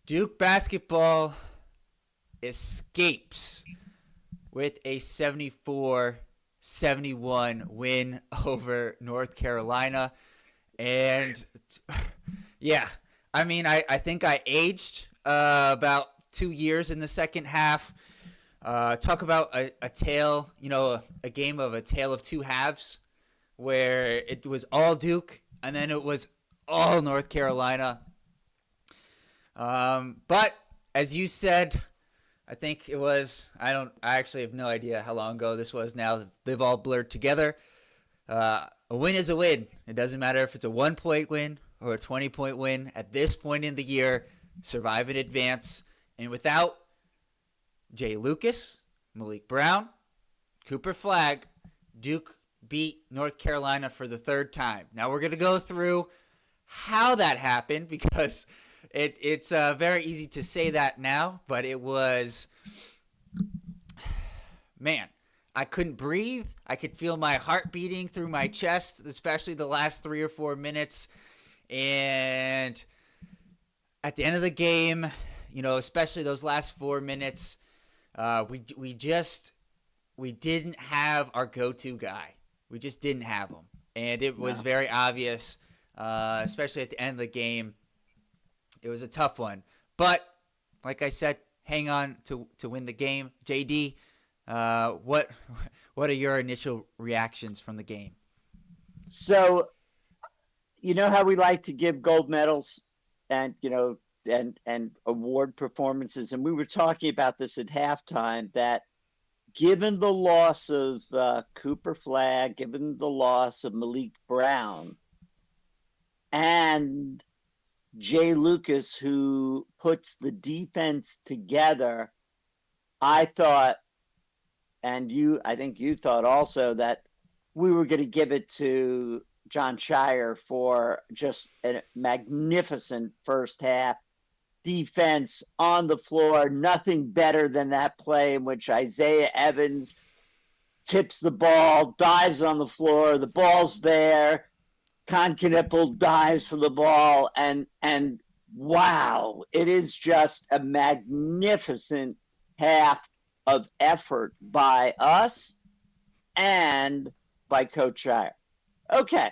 Duke basketball escapes with a 74-71 win over North Carolina. And yeah, I mean, I think I aged about 2 years in the second half. Talk about a tale, a game of a tale of two halves where it was all Duke and then it was all North Carolina. But as you said, I think it was, I actually have no idea how long ago this was now. They've all blurred together. A win is a win. It doesn't matter if it's a 1-point win or a 20-point win. At this point in the year, survive and advance. And without Jay Lucas, Malik Brown, Cooper Flagg, Duke beat North Carolina for the third time. Now we're going to go through how that happened because it's very easy to say that now, but it was, man, I couldn't breathe. I could feel my heart beating through my chest, especially the last 3 or 4 minutes. And at the end of the game, especially those last 4 minutes, we didn't have our go-to guy. We just didn't have him. And it was very obvious, especially at the end of the game. It was a tough one. But, like I said, hang on to win the game. JD, what are your initial reactions from the game? So, you know how we like to give gold medals and, and award performances. And we were talking about this at halftime, that given the loss of Cooper Flagg, given the loss of Malik Brown, and Jay Lucas, who puts the defense together, I thought, and I think you thought also, that we were going to give it to John Shire for just a magnificent first half defense on the floor. Nothing better than that play in which Isaiah Evans tips the ball, dives on the floor, the ball's there. Konkanippel dives for the ball, and wow, it is just a magnificent half of effort by us and by Coach Shire. Okay,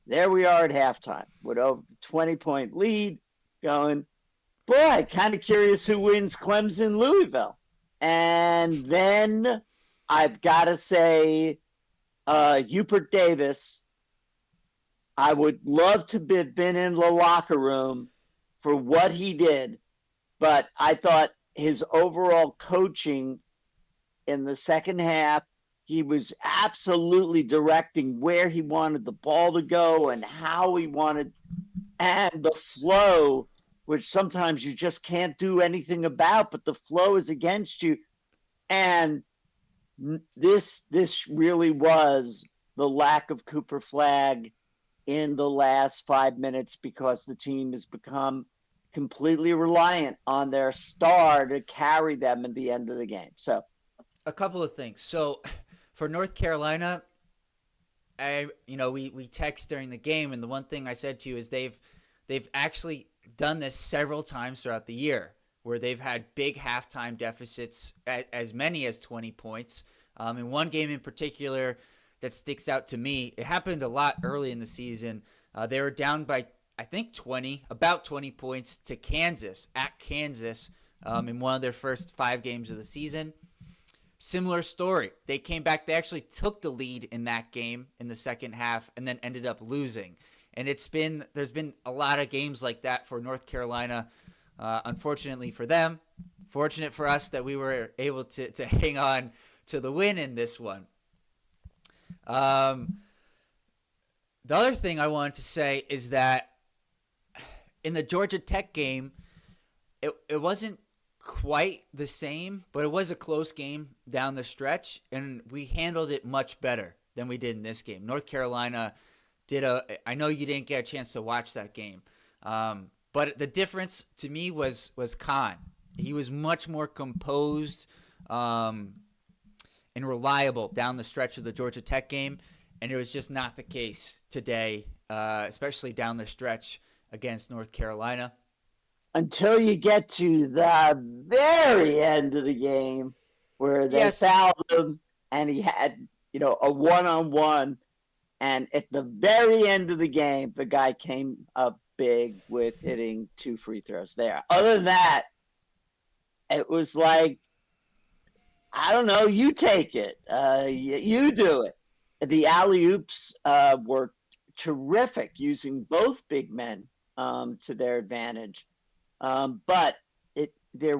there we are at halftime with a 20-point lead going, boy, kind of curious who wins Clemson Louisville. And then I've got to say, Hubert Davis, I would love to have been in the locker room for what he did, but I thought his overall coaching in the second half, he was absolutely directing where he wanted the ball to go and how he wanted, and the flow, which sometimes you just can't do anything about, but the flow is against you. And this really was the lack of Cooper Flagg in the last 5 minutes, because the team has become completely reliant on their star to carry them at the end of the game. So a couple of things. So for North Carolina, we text during the game, and the one thing I said to you is they've actually done this several times throughout the year, where they've had big halftime deficits, as many as 20 points. In one game in particular that sticks out to me, it happened a lot early in the season. They were down by, I think, about 20 points to Kansas, at Kansas, in one of their first 5 games of the season. Similar story. They came back. They actually took the lead in that game in the second half and then ended up losing. And there's been a lot of games like that for North Carolina. Unfortunately for them, fortunate for us that we were able to hang on to the win in this one. The other thing I wanted to say is that in the Georgia Tech game, it wasn't quite the same, but it was a close game down the stretch, and we handled it much better than we did in this game. North Carolina I know you didn't get a chance to watch that game, but the difference to me was Khan. He was much more composed and reliable down the stretch of the Georgia Tech game, and it was just not the case today, especially down the stretch against North Carolina. until you get to the very end of the game where they Yes. fouled him and he had, a one-on-one. And at the very end of the game, the guy came up big with hitting 2 free throws there. Other than that, it was like, I don't know, you take it. You do it. The alley-oops were terrific using both big men to their advantage. But there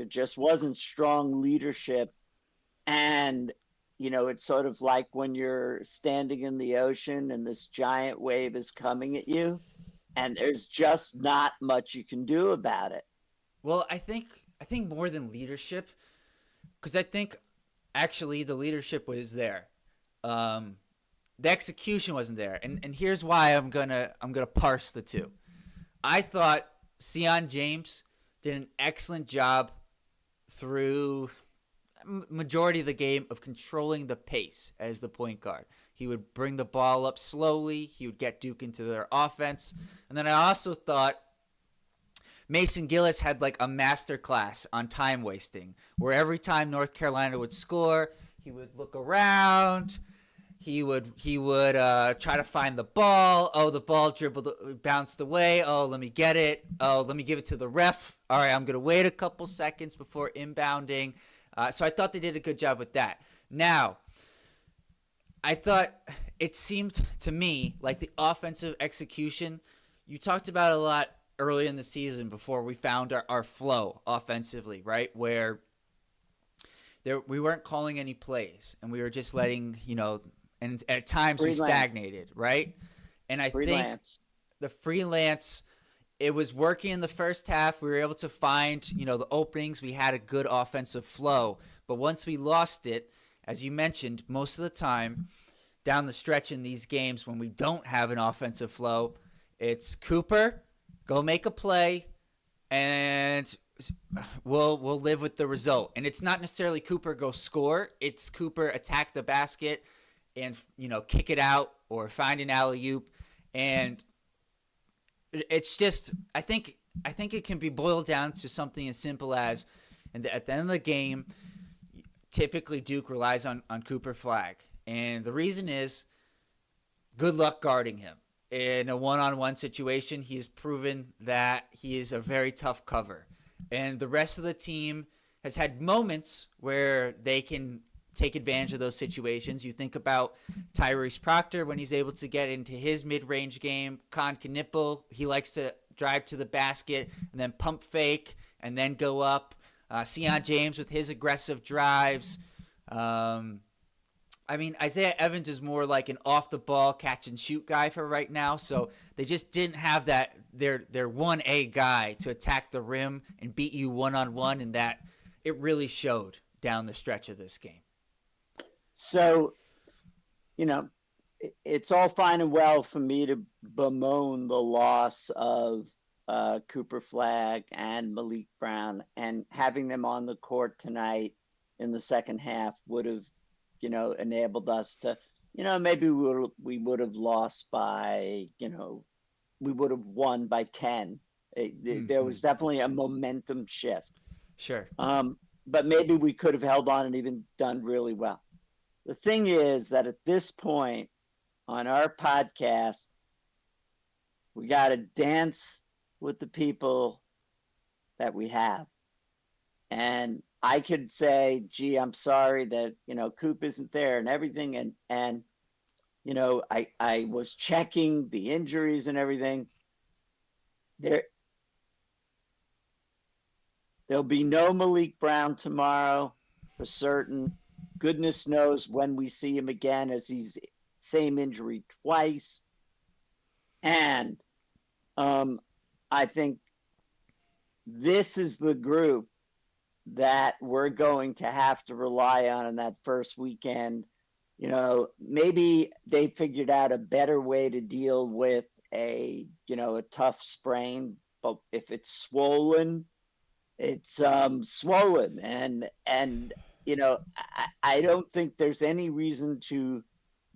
just wasn't strong leadership. And, it's sort of like when you're standing in the ocean and this giant wave is coming at you, and there's just not much you can do about it. Well, I think more than leadership, because I think actually the leadership was there. The execution wasn't there, and here's why I'm gonna parse the two. I thought Sion James did an excellent job through majority of the game of controlling the pace as the point guard. He would bring the ball up slowly. He would get Duke into their offense. And then I also thought Mason Gillis had like a master class on time wasting, where every time North Carolina would score, he would look around. He would try to find the ball. Oh, the ball bounced away. Oh, let me get it. Oh, let me give it to the ref. All right, I'm going to wait a couple seconds before inbounding. So I thought they did a good job with that. Now, I thought it seemed to me like the offensive execution, you talked about a lot early in the season before we found our flow offensively, right? Where we weren't calling any plays and we were just letting, and at times we stagnated, right? And I think the freelance, it was working in the first half. We were able to find, the openings. We had a good offensive flow. But once we lost it, as you mentioned, most of the time down the stretch in these games when we don't have an offensive flow, it's Cooper, go make a play, and we'll live with the result. And it's not necessarily Cooper go score. It's Cooper attack the basket and, kick it out or find an alley-oop. And it's just, I think it can be boiled down to something as simple as, at the end of the game, typically Duke relies on Cooper Flagg. And the reason is good luck guarding him. In a one-on-one situation, he's proven that he is a very tough cover. And the rest of the team has had moments where they can take advantage of those situations. You think about Tyrese Proctor when he's able to get into his mid-range game. Con Knipple, he likes to drive to the basket and then pump fake and then go up. Sion James with his aggressive drives. Isaiah Evans is more like an off-the-ball catch-and-shoot guy for right now. So they just didn't have that their 1A guy to attack the rim and beat you one-on-one, and that it really showed down the stretch of this game. So, it's all fine and well for me to bemoan the loss of Cooper Flagg and Malik Brown, and having them on the court tonight in the second half would have, enabled us to, maybe we would have lost by, we would have won by 10. There was definitely a momentum shift. Sure. But maybe we could have held on and even done really well. The thing is that at this point on our podcast, we got to dance with the people that we have. And I could say, gee, I'm sorry that, Coop isn't there and everything. And I was checking the injuries and everything. There'll be no Malik Brown tomorrow for certain. Goodness knows when we see him again, as he's same injury twice. And I think this is the group that we're going to have to rely on in that first weekend. Maybe they figured out a better way to deal with a tough sprain, but if it's swollen, it's swollen. And I don't think there's any reason to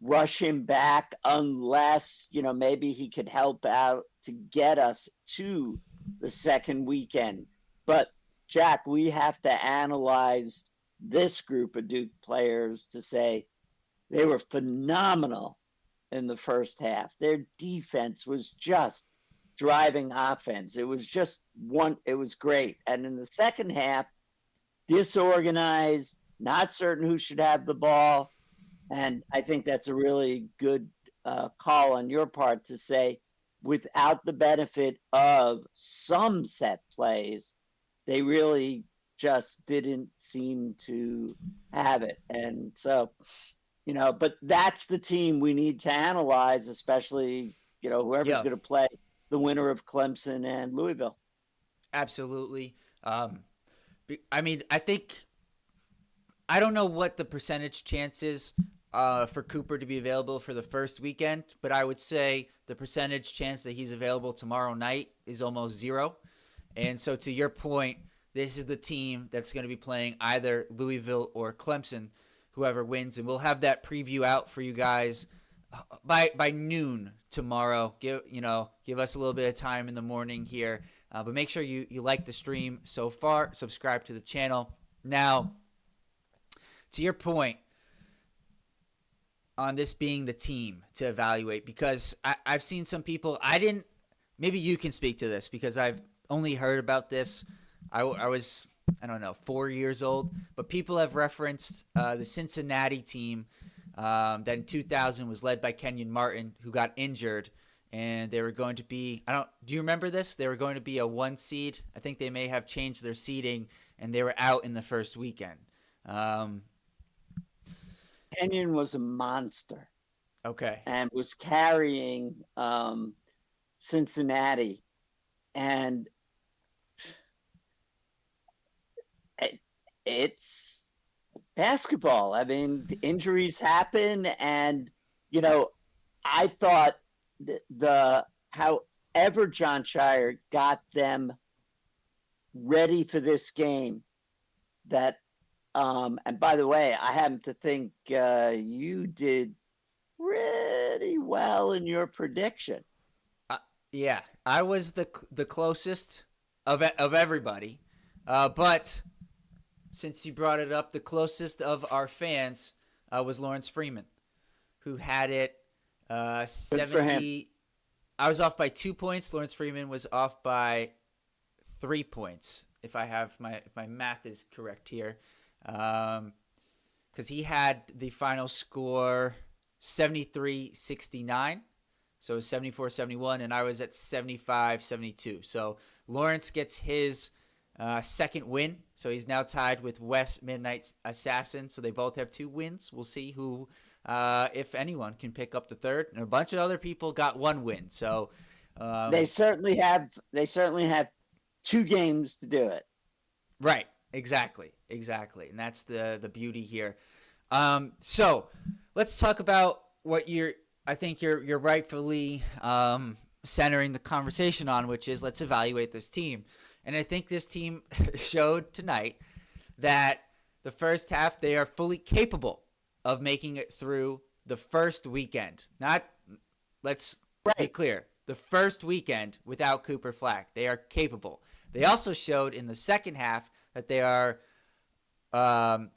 rush him back unless, maybe he could help out to get us to the second weekend. But Jack, we have to analyze this group of Duke players to say they were phenomenal in the first half. Their defense was just driving offense. It was just it was great. And in the second half, disorganized, not certain who should have the ball. And I think that's a really good call on your part to say, without the benefit of some set plays, they really just didn't seem to have it. And so, but that's the team we need to analyze, especially, whoever's going to play the winner of Clemson and Louisville. Absolutely. I mean, I don't know what the percentage chance is for Cooper to be available for the first weekend, but I would say the percentage chance that he's available tomorrow night is almost zero. And so to your point, this is the team that's going to be playing either Louisville or Clemson, whoever wins. And we'll have that preview out for you guys by noon tomorrow. Give us a little bit of time in the morning here. But make sure you like the stream so far. Subscribe to the channel. Now, to your point on this being the team to evaluate, because I've seen some people, maybe you can speak to this because I've only heard about this. I was, 4 years old, but people have referenced the Cincinnati team that in 2000 was led by Kenyon Martin, who got injured, and they were going to be, do you remember this? They were going to be a 1 seed. I think they may have changed their seeding, and they were out in the first weekend. Kenyon was a monster. Okay. And was carrying Cincinnati. And it's basketball. I mean, the injuries happen. And, I thought however John Shire got them ready for this game, that and by the way, I happen to think you did pretty well in your prediction. Yeah, I was the closest of everybody, but since you brought it up, the closest of our fans was Lawrence Freeman, who had it 70. I was off by 2 points. Lawrence Freeman was off by 3 points, if my math is correct here. Because he had the final score 73-69, so it was 74-71, and I was at 75-72. So Lawrence gets his second win, so he's now tied with West Midnight Assassin. So they both have 2 wins. We'll see who, if anyone, can pick up the third. And a bunch of other people got 1 win. So they certainly have 2 games to do it. Right. Exactly. And that's the beauty here. So let's talk about what you're rightfully centering the conversation on, which is let's evaluate this team. And I think this team showed tonight that the first half they are fully capable of making it through the first weekend. Let's be clear. The first weekend without Cooper Flack. They are capable. They also showed in the second half that they are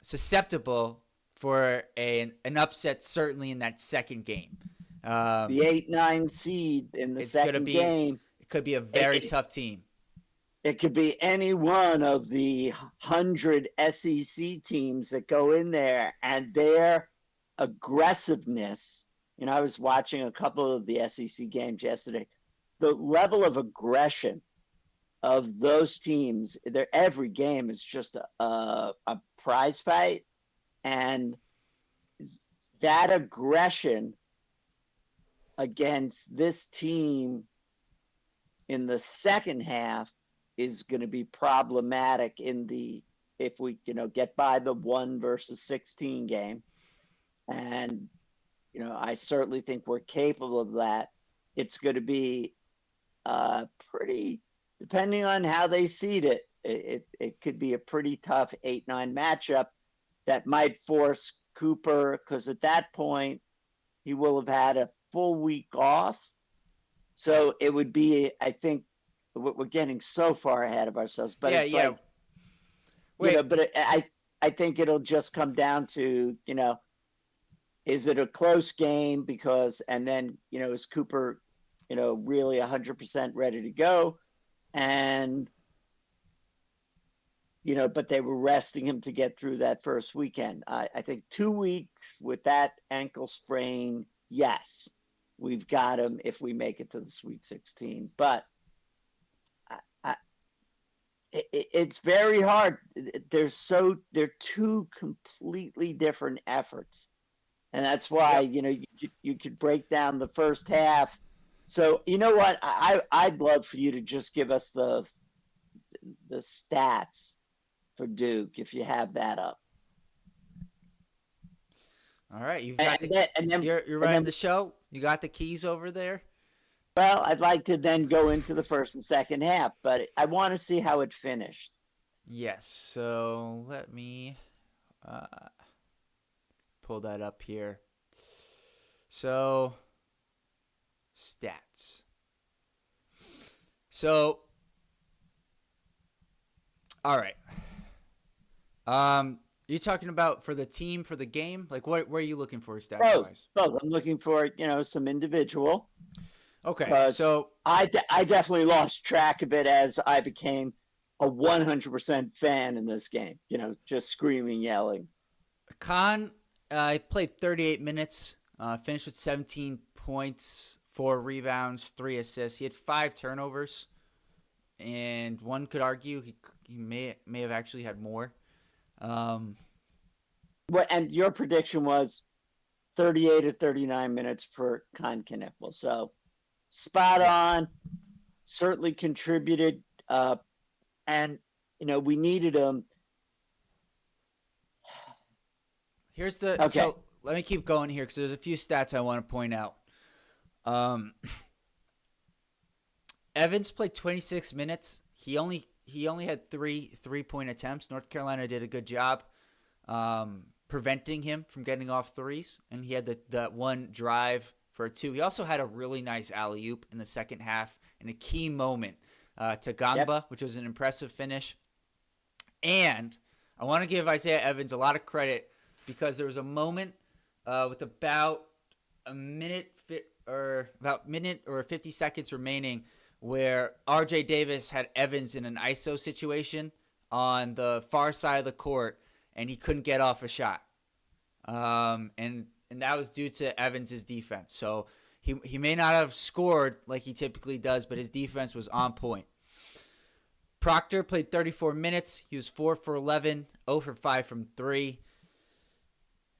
susceptible for an upset, certainly in that second game. The 8-9 seed in the second game. It could be a very tough team. It could be any one of the 100 SEC teams that go in there, and their aggressiveness. I was watching a couple of the SEC games yesterday. The level of aggression of those teams, every game is just a prize fight, and that aggression against this team in the second half is going to be problematic if we get by the 1 versus 16 game. And I certainly think we're capable of that. It's going to be pretty, depending on how they seed it, it could be a pretty tough 8-9 matchup that might force Cooper, because at that point he will have had a full week off. So it would be, I think, we're getting so far ahead of ourselves. But Yeah, it's yeah. like, Wait, but I think it'll just come down to, is it a close game? Because, and then, is Cooper, really 100% ready to go? And, but they were resting him to get through that first weekend. I think 2 weeks with that ankle sprain, yes, we've got him if we make it to the Sweet 16. But it's very hard. They're two completely different efforts, and that's why yep. you could break down the first half. So you know what? I'd love for you to just give us the stats for Duke if you have that up. All right, you've got And then you're and running then the show. You got the keys over there. well, I'd like to then go into the first and second half, but I want to see how it finished. Yes. So let me uh, pull that up here. So stats. So all right. You're talking about for the team for the game? Like what are you looking for stats wise? Both. I'm looking for some individual. Okay. Because So I definitely lost track of it as I became a 100% fan in this game. Just screaming, yelling. Khan, he played 38 minutes, finished with 17 points, 4 rebounds, 3 assists. He had 5 turnovers, and one could argue he may have actually had more. And your prediction was 38 or 39 minutes for Khan Knippel. So spot Yeah. on. Certainly contributed. And we needed him. Here's the Okay. So let me keep going here because there's a few stats I want to point out. Evans played 26 minutes. He only had 3-point attempts. North Carolina did a good job preventing him from getting off threes, and he had that one drive for a 2. He also had a really nice alley-oop in the second half in a key moment to Gangba, which was an impressive finish. And I want to give Isaiah Evans a lot of credit because there was a moment with about a minute or 50 seconds remaining where RJ Davis had Evans in an ISO situation on the far side of the court, and he couldn't get off a shot. And that was due to Evans' defense. So he may not have scored like he typically does, but his defense was on point. Proctor played 34 minutes. He was 4 for 11, 0 for 5 from 3.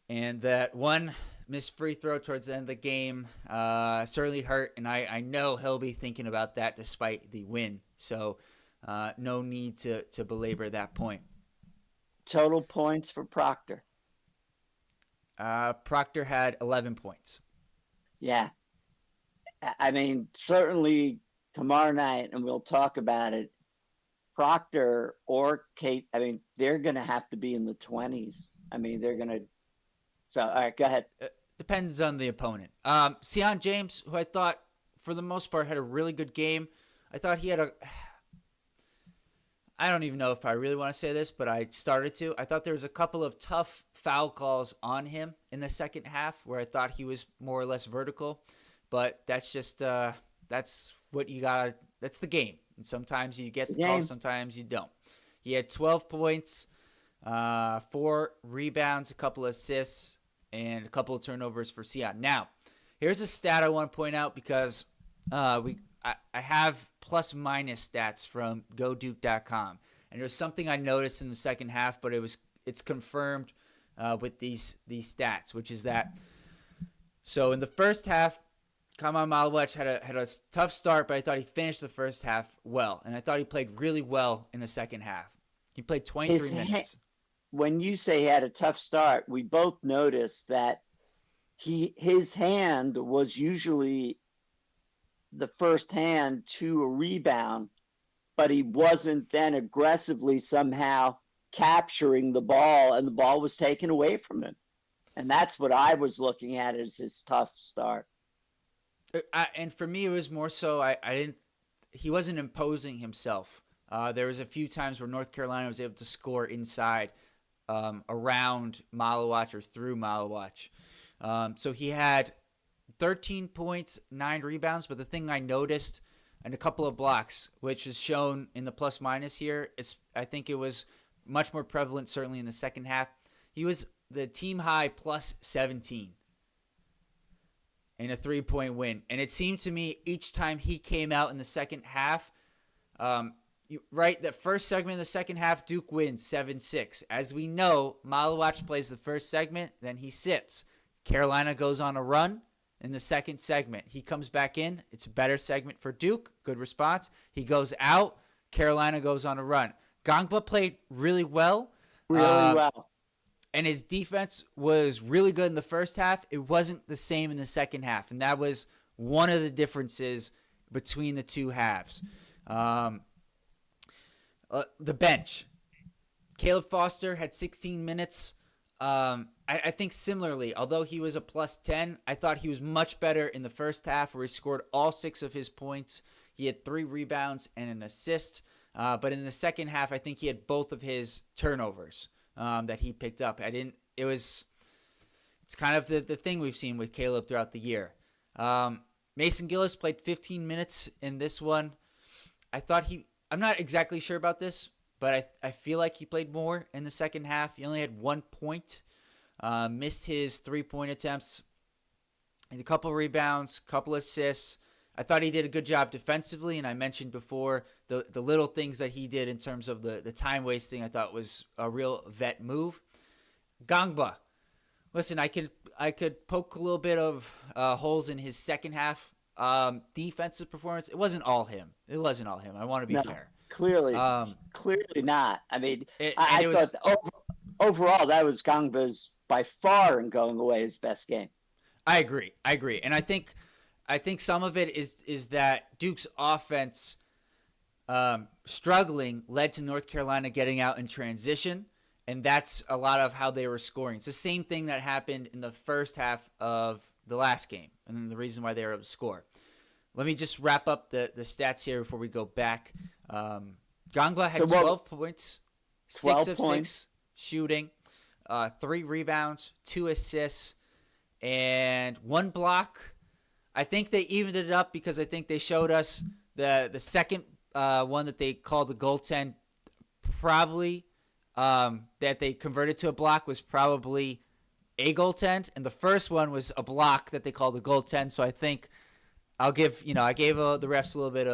And that one missed free throw towards the end of the game certainly hurt, and I know he'll be thinking about that despite the win. So no need to belabor that point. Total points for Proctor. Proctor had 11 points. Yeah. I mean, certainly tomorrow night, and we'll talk about it, Proctor or Kate, I mean, they're going to have to be in the 20s. I mean, they're going to. So, all right, go ahead. Depends on the opponent. Sion James, who I thought, for the most part, had a really good game. I thought he had I don't even know if I really want to say this, but I started to. I thought there was a couple of tough foul calls on him in the second half where I thought he was more or less vertical. But that's just, that's what you got. That's the game. And sometimes you get the call, sometimes you don't. He had 12 points, 4 rebounds, a couple of assists, and a couple of turnovers for Sion. Now, here's a stat I want to point out because I have plus-minus stats from GoDuke.com. And there's something I noticed in the second half, but it's confirmed with these stats, which is that. So in the first half, Kamal Malewich had a tough start, but I thought he finished the first half well. And I thought he played really well in the second half. He played 23 minutes. When you say he had a tough start, we both noticed that his hand was usually the first hand to a rebound, but he wasn't then aggressively somehow capturing the ball, and the ball was taken away from him. And that's what I was looking at as his tough start. And for me, it was more so I didn't. imposing himself. There was a few times where North Carolina was able to score inside, around Malawach or through Malawach. So he had 13 points, 9 rebounds. But the thing I noticed, and a couple of blocks, which is shown in the plus minus here, I think it was much more prevalent certainly in the second half. He was the team high plus 17 in a 3-point win. And it seemed to me each time he came out in the second half, that first segment in the second half, Duke wins 7-6. As we know, Malawach plays the first segment, then he sits. Carolina goes on a run in the second segment. He comes back in. It's a better segment for Duke. Good response. He goes out. Carolina goes on a run. Gangba played really well. Really well. And his defense was really good in the first half. It wasn't the same in the second half. And that was one of the differences between the two halves. The bench. Caleb Foster had 16 minutes. I think similarly, although he was a plus 10, I thought he was much better in the first half where he scored all 6 of his points. He had 3 rebounds and an assist. But in the second half, I think he had both of his turnovers that he picked up. It's kind of the thing we've seen with Caleb throughout the year. Mason Gillis played 15 minutes in this one. I'm not exactly sure about this, but I feel like he played more in the second half. He only had 1 point, missed his 3-point attempts, and a couple rebounds, couple assists. I thought he did a good job defensively, and I mentioned before the little things that he did in terms of the time wasting. I thought was a real vet move. Gangba, listen, I could poke a little bit of holes in his second half defensive performance. It wasn't all him. I want to be fair. Clearly not. I mean, I thought overall that was Gangba's by far and going away his best game. I agree, and I think some of it is that Duke's offense struggling led to North Carolina getting out in transition, and that's a lot of how they were scoring. It's the same thing that happened in the first half of the last game, and then the reason why they were able to score. Let me just wrap up the stats here before we go back. Gangba had 12 points, 6 of 6 shooting, 3 rebounds, 2 assists, and 1 block. I think they evened it up because I think they showed us the second one that they called the goaltend, probably that they converted to a block was probably a goaltend, and the first one was a block that they called a goaltend. So I think I gave the refs a little bit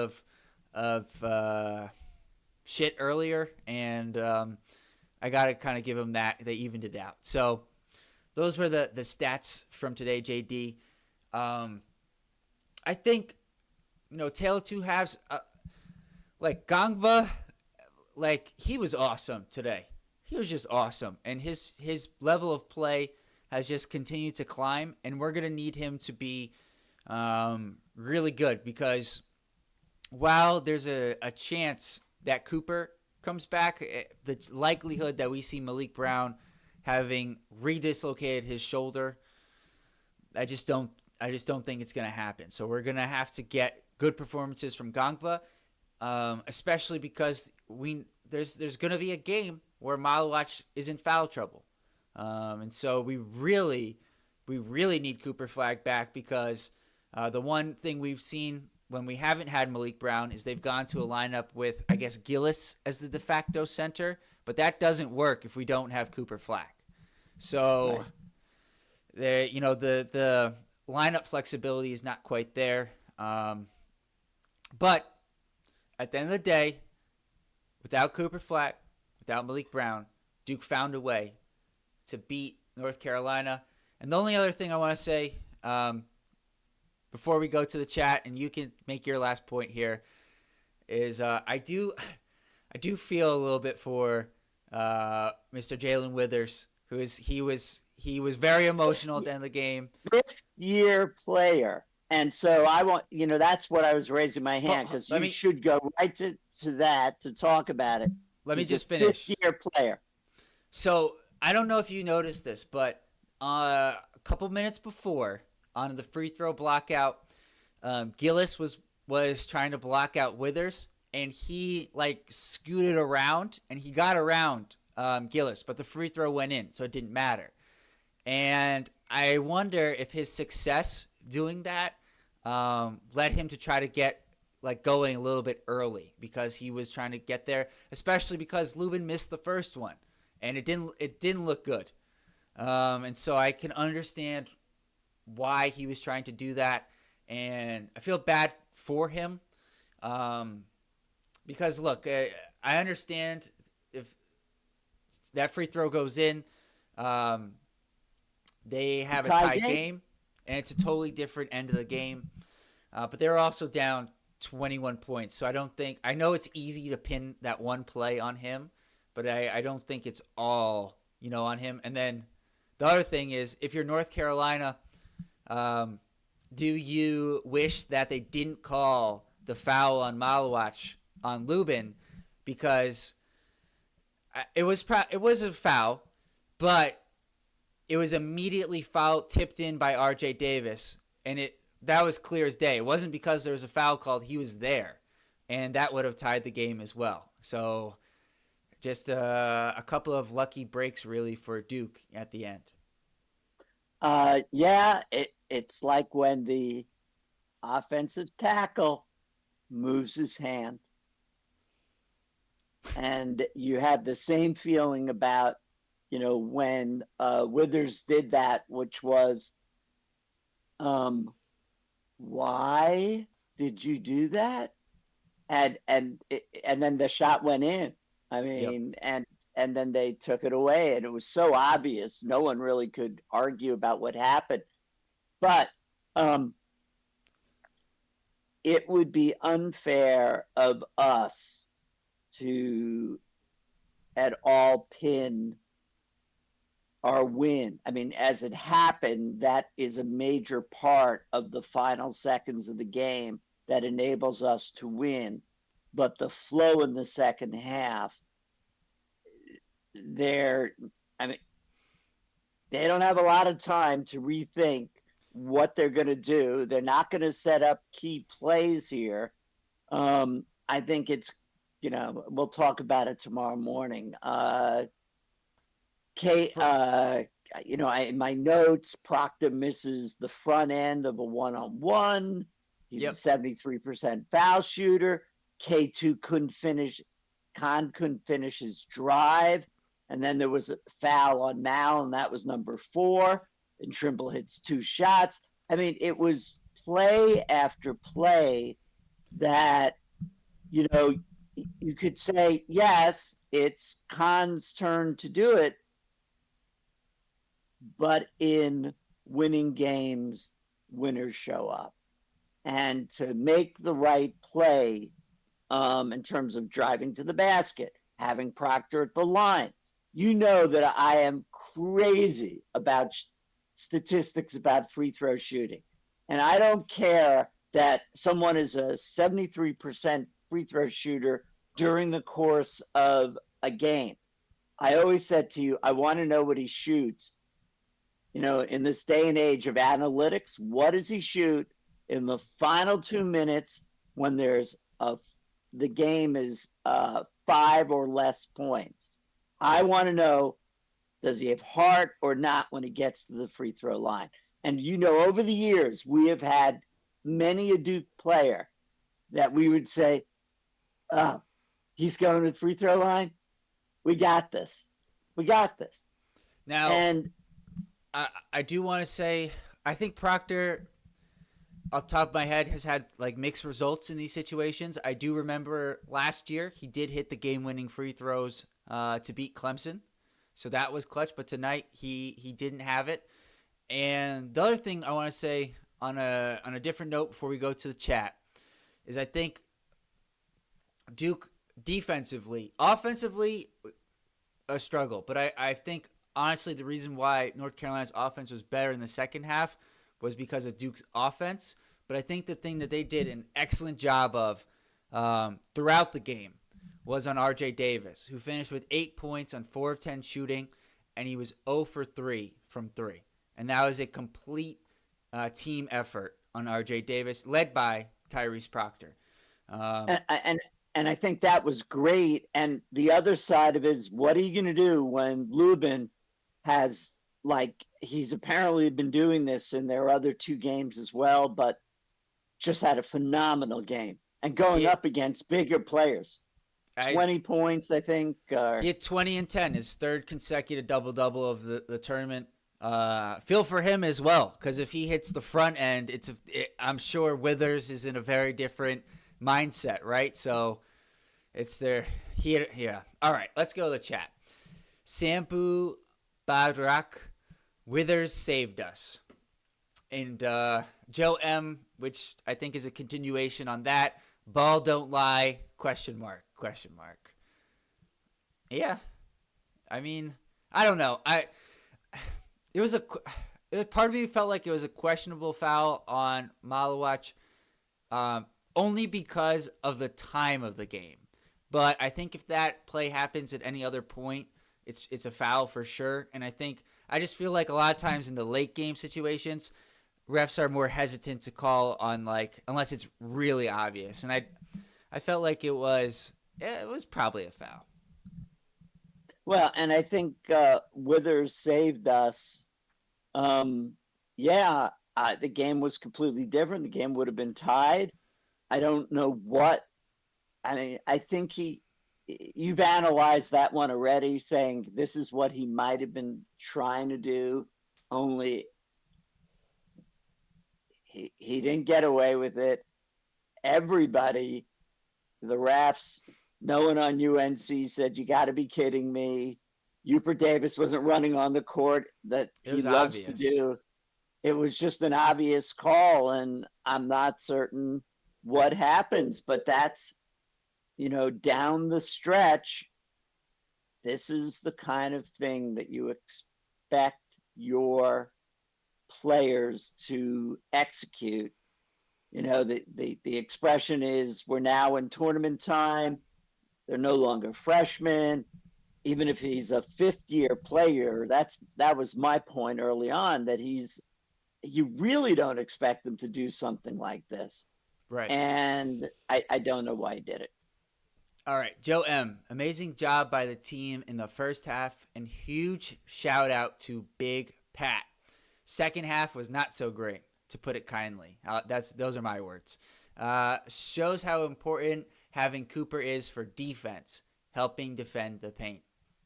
of shit earlier, and I got to kind of give them that. They evened it out. So those were the stats from today, JD. I think, Tale of Two Halves, like Gangba, like he was awesome today. He was just awesome. And his level of play has just continued to climb, and we're going to need him to be really good because while there's a chance that Cooper comes back, the likelihood that we see Malik Brown having redislocated his shoulder, I just don't think it's going to happen. So we're going to have to get good performances from Gangba, especially because there's going to be a game where Malawach is in foul trouble. And so we really need Cooper Flagg back because the one thing we've seen when we haven't had Malik Brown is they've gone to a lineup with, I guess, Gillis as the de facto center, but that doesn't work if we don't have Cooper Flagg. So the lineup flexibility is not quite there. But at the end of the day, without Cooper Flagg, without Malik Brown, Duke found a way to beat North Carolina. And the only other thing I want to say before we go to the chat, and you can make your last point here, is I do feel a little bit for Mr. Jalen Withers, he was very emotional at the end of the game. Fifth-year player. And so I want, that's what I was raising my hand because you should go right to that to talk about it. Let me just finish. Fifth-year player. So I don't know if you noticed this, but a couple minutes before on the free throw blockout, Gillis was was trying to block out Withers, and he like scooted around, and he got around Gillis, but the free throw went in, so it didn't matter. And I wonder if his success doing that led him to try to get like going a little bit early because he was trying to get there, especially because Lubin missed the first one, and it didn't look good. And so I can understand why he was trying to do that, and I feel bad for him because look, I understand if that free throw goes in, they have a tie game, and it's a totally different end of the game. But they're also down 21 points, so I know it's easy to pin that one play on him, but I don't think it's all on him. And then the other thing is, if you're North Carolina, do you wish that they didn't call the foul on Malawach on Lubin, because it was a foul, but it was immediately tipped in by R.J. Davis, and that was clear as day. It wasn't because there was a foul called; he was there, and that would have tied the game as well. So, just a couple of lucky breaks, really, for Duke at the end. Yeah, it's like when the offensive tackle moves his hand, and you have the same feeling about when Withers did that, which was, why did you do that? And then the shot went in. I mean, yep. and then they took it away, and it was so obvious. No one really could argue about what happened. But it would be unfair of us to at all pin our win. I mean, as it happened, that is a major part of the final seconds of the game that enables us to win. But the flow in the second half, they don't have a lot of time to rethink what they're going to do. They're not going to set up key plays here. I think it's, we'll talk about it tomorrow morning. In my notes, Proctor misses the front end of a one-on-one. He's a 73% foul shooter. K2 couldn't finish his drive. And then there was a foul on Mal, and that was number 4. And Trimble hits 2 shots. I mean, it was play after play that, you could say, yes, it's Khan's turn to do it. But in winning games, winners show up. And to make the right play in terms of driving to the basket, having Proctor at the line, that I am crazy about statistics about free throw shooting. And I don't care that someone is a 73% free throw shooter during the course of a game. I always said to you, I want to know what he shoots. In this day and age of analytics, what does he shoot in the final 2 minutes when the game is 5 or less points? I want to know, does he have heart or not when he gets to the free throw line? And over the years, we have had many a Duke player that we would say, oh, he's going to the free throw line. We got this. Now, and I do want to say, I think Proctor, off the top of my head, has had like mixed results in these situations. I do remember last year he did hit the game-winning free throws to beat Clemson, so that was clutch. But tonight he didn't have it. And the other thing I want to say on a different note before we go to the chat is I think Duke defensively, offensively, a struggle. But I think honestly the reason why North Carolina's offense was better in the second half was because of Duke's offense. But I think the thing that they did an excellent job of throughout the game was on R.J. Davis, who finished with 8 points on 4 of 10 shooting, and he was 0 for 3 from 3. And that was a complete team effort on R.J. Davis, led by Tyrese Proctor. And I think that was great. And the other side of it is, what are you going to do when Lubin has, like, he's apparently been doing this in their other two games as well, but just had a phenomenal game and going up against bigger players. 20 points, I think. He had 20 and 10, his third consecutive double-double of the tournament. Feel for him as well, because if he hits the front end, I'm sure Withers is in a very different mindset, right? So it's there. Yeah. All right, let's go to the chat. Sambu Badrak, Withers saved us. And Joe M., which I think is a continuation on that. Ball don't lie, question mark. Yeah. I mean, I don't know. Part of me felt like it was a questionable foul on Malawach, only because of the time of the game. But I think if that play happens at any other point, it's a foul for sure. And I just feel like a lot of times in the late game situations, refs are more hesitant to call on, like, unless it's really obvious. And I felt like it was probably a foul. Well, and I think Withers saved us. The game was completely different. The game would have been tied. I don't know what. I mean, I think you've analyzed that one already, saying this is what he might have been trying to do, only he didn't get away with it. Everybody, the refs, no one on UNC said, you got to be kidding me. Hubert Davis wasn't running on the court that he loves to do. It was just an obvious call, and I'm not certain what happens, but that's, down the stretch, this is the kind of thing that you expect your players to execute. The expression is, we're now in tournament time. They're no longer freshmen. Even if he's a fifth-year player, that was my point early on, that you really don't expect them to do something like this. Right. And I don't know why he did it. All right, Joe M., amazing job by the team in the first half, and huge shout out to Big Pat. Second half was not so great, to put it kindly. Those are my words. Shows how important having Cooper is for defense, helping defend the paint.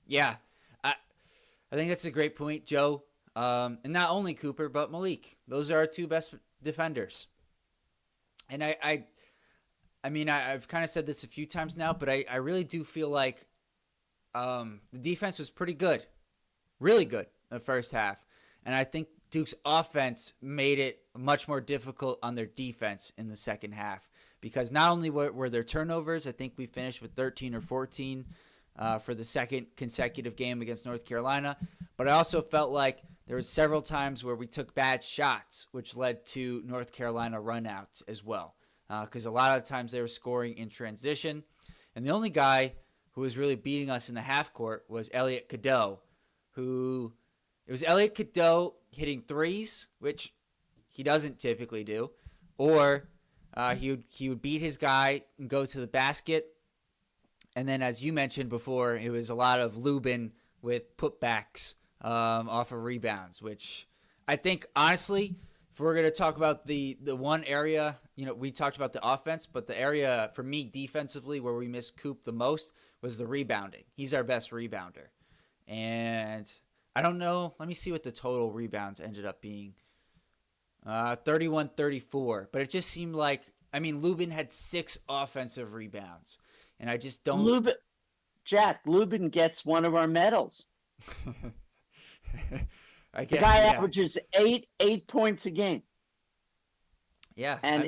Yeah, I think that's a great point, Joe. And not only Cooper, but Malik. Those are our two best defenders. And I've kind of said this a few times now, but I really do feel like the defense was pretty good, really good in the first half. And I think Duke's offense made it much more difficult on their defense in the second half, because not only were there turnovers, I think we finished with 13 or 14 for the second consecutive game against North Carolina, but I also felt like there were several times where we took bad shots, which led to North Carolina runouts as well, because a lot of times they were scoring in transition. And the only guy who was really beating us in the half court was Elliot Cadeau, it was Elliot Cadeau hitting threes, which he doesn't typically do, or he would beat his guy and go to the basket. And then, as you mentioned before, it was a lot of Lubin with putbacks off of rebounds, which I think, honestly, if we're going to talk about the one area, we talked about the offense, but the area for me defensively where we missed Coop the most was the rebounding. He's our best rebounder. And I don't know. Let me see what the total rebounds ended up being. 31-34. But it just seemed like, Lubin had 6 offensive rebounds. And I just don't... Lubin gets one of our medals. The guy averages 8 points a game. Yeah. And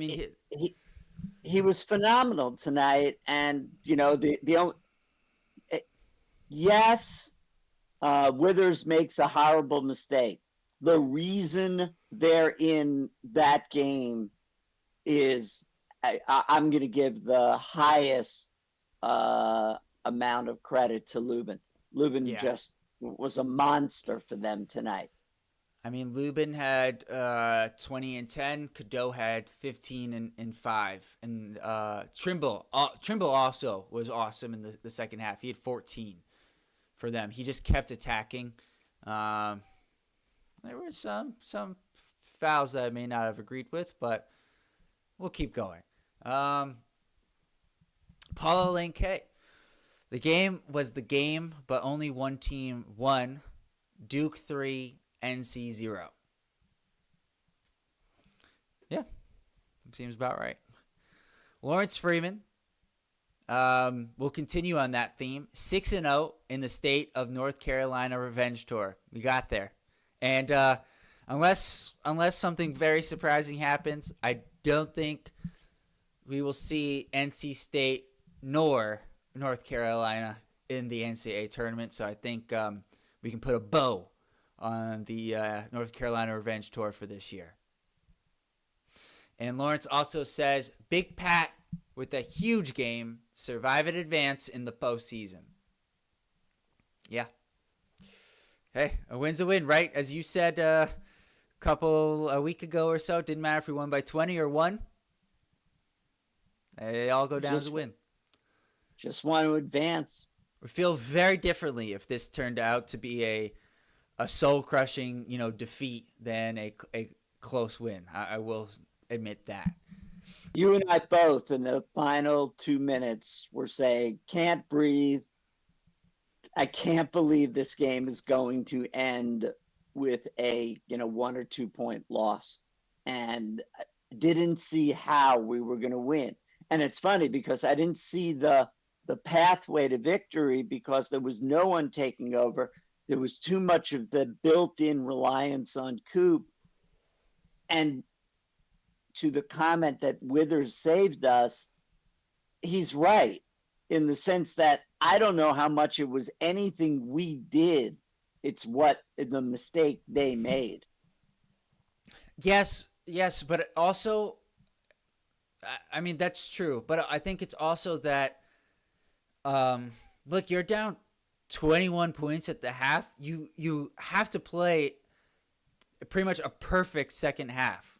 he was phenomenal tonight. And, the only... Yes... Withers makes a horrible mistake. The reason they're in that game is I'm going to give the highest amount of credit to Lubin. Lubin just was a monster for them tonight. I mean, Lubin had 20 and 10. Cadeau had 15 and 5. And Trimble also was awesome in the second half. He had 14 for them. He just kept attacking. There were some fouls that I may not have agreed with, but we'll keep going. Paulo Lane K. The game was the game, but only one team won. Duke 3, NC 0. Yeah, seems about right. Lawrence Freeman. We'll continue on that theme. 6-0 in the state of North Carolina Revenge Tour. We got there. And unless something very surprising happens, I don't think we will see NC State nor North Carolina in the NCAA tournament. So I think we can put a bow on the North Carolina Revenge Tour for this year. And Lawrence also says, Big Pat with a huge game, survive and advance in the postseason. Yeah. Hey, a win's a win, right? As you said a week ago or so, didn't matter if we won by 20 or 1. They all go down as a win. Just want to advance. We feel very differently if this turned out to be a soul-crushing, defeat than a close win. I will admit that. You and I both in the final 2 minutes were saying, can't breathe. I can't believe this game is going to end with a 1 or 2 point loss, and didn't see how we were going to win. And it's funny because I didn't see the pathway to victory because there was no one taking over. There was too much of the built-in reliance on Coop. And to the comment that Withers saved us, he's right in the sense that I don't know how much it was anything we did. It's what the mistake they made. Yes, but also, I mean, that's true. But I think it's also that, look, you're down 21 points at the half. You have to play pretty much a perfect second half.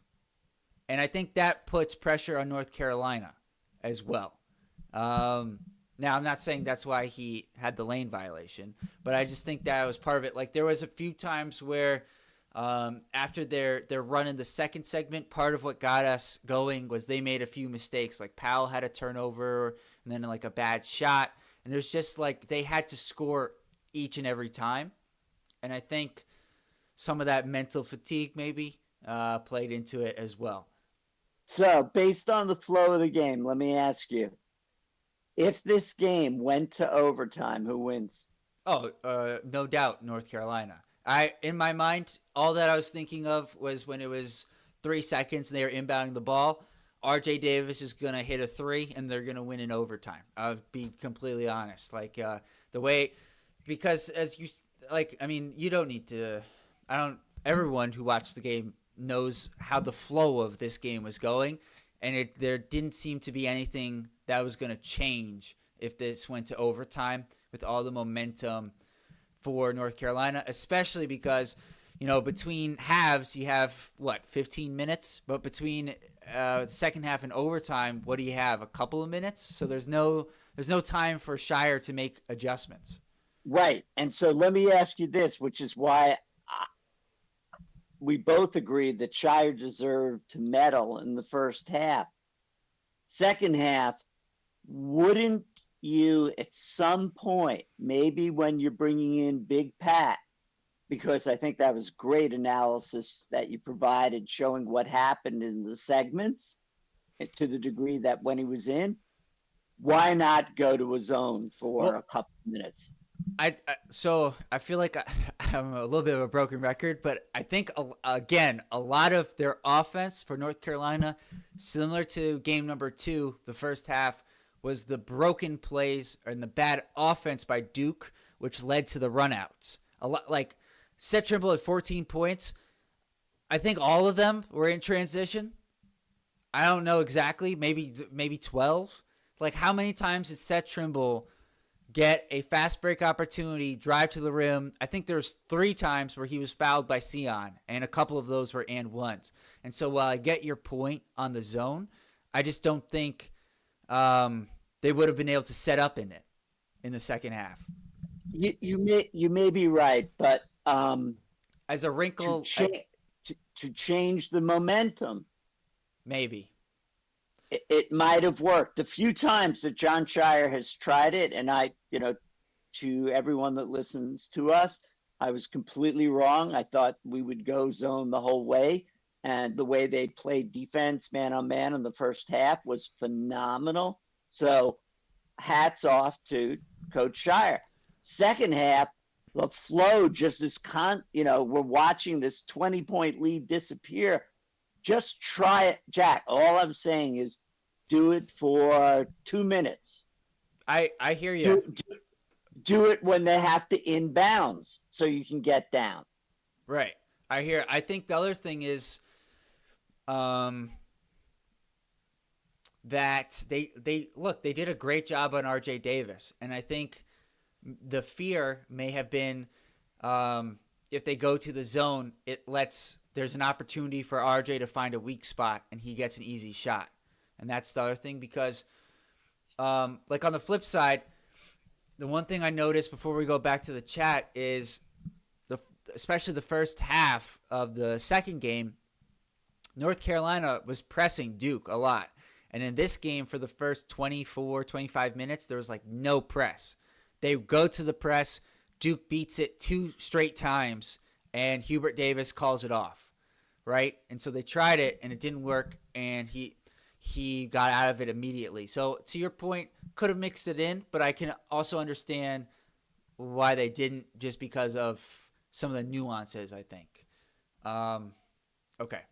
And I think that puts pressure on North Carolina as well. Now, I'm not saying that's why he had the lane violation, but I just think that was part of it. Like, there was a few times where after their run in the second segment, part of what got us going was they made a few mistakes. Like, Powell had a turnover and then, like, a bad shot. And there's just, like, they had to score each and every time. And I think some of that mental fatigue maybe played into it as well. So, based on the flow of the game, let me ask you, if this game went to overtime, who wins? Oh, no doubt, North Carolina. In my mind, all that I was thinking of was when it was 3 seconds and they were inbounding the ball, RJ Davis is going to hit a 3 and they're going to win in overtime. I'll be completely honest. Like, the way, because as you, like, I mean, you don't need to, everyone who watched the game knows how the flow of this game was going, and there didn't seem to be anything that was going to change if this went to overtime with all the momentum for North Carolina, especially because, between halves you have 15 minutes, but between the second half and overtime, what do you have? A couple of minutes. So there's no time for Shire to make adjustments. Right. And so let me ask you this, which is why we both agreed that Shire deserved to medal in the first half. Second half, wouldn't you at some point, maybe when you're bringing in Big Pat, because I think that was great analysis that you provided showing what happened in the segments to the degree that when he was in, why not go to a zone for a couple of minutes? So I feel like I'm a little bit of a broken record, but I think, again, a lot of their offense for North Carolina, similar to game number 2, the first half, was the broken plays and the bad offense by Duke, which led to the runouts. A lot, like Seth Trimble at 14 points. I think all of them were in transition. I don't know exactly, maybe 12. Like, how many times did Seth Trimble get a fast break opportunity, drive to the rim. I think there's 3 times where he was fouled by Sion, and a couple of those were and ones. And so while I get your point on the zone, I just don't think they would have been able to set up in it in the second half. You may be right, but as a wrinkle, to change the momentum, maybe it might have worked. A few times that John Shire has tried it, and to everyone that listens to us, I was completely wrong. I thought we would go zone the whole way, and the way they played defense man on man in the first half was phenomenal. So hats off to Coach Shire. Second half, the flow just is we're watching this 20-point lead disappear. Just try it, Jack. All I'm saying is do it for 2 minutes. I hear you. Do it when they have to inbounds so you can get down. Right. I think the other thing is that they did a great job on RJ Davis, and I think the fear may have been if they go to the zone, there's an opportunity for RJ to find a weak spot and he gets an easy shot. And that's the other thing, because like on the flip side, the one thing I noticed before we go back to the chat is especially the first half of the second game, North Carolina was pressing Duke a lot. And in this game, for the first 24, 25 minutes, there was like no press. They go to the press, Duke beats it 2 straight times, and Hubert Davis calls it off, right? And so they tried it, and it didn't work, and he got out of it immediately. So to your point, could have mixed it in, but I can also understand why they didn't, just because of some of the nuances, I think. Okay.